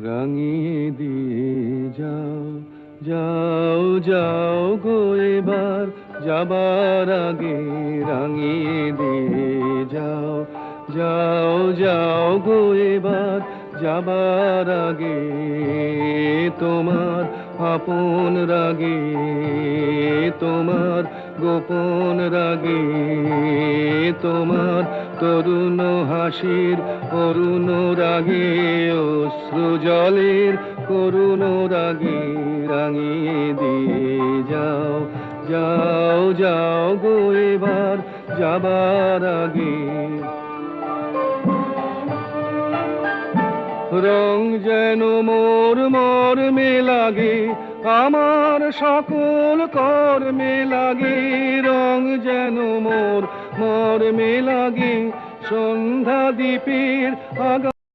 রাঙিয়ে দিয়ে যাও, যাও যাও গো এবার, যাবার আগে রাঙিয়ে দিয়ে যাও, যাও যাও গো এবার, যাবার আগে তোমার আপন রাগে, তোমার গোপন রাগে, তোমার তরুণ হাসির অরুণ রাগে, অশ্রু জলের করুণ রাগে রাঙিয়ে দিয়ে যাও, যাও যাও গো এবার, যাবার আগে। রং যেন মোর মর্মে লাগে, আমার সকল কর্মে লাগে, রং যেন মোর মর্মে লাগে, সন্ধ্যা দ্বীপের আগা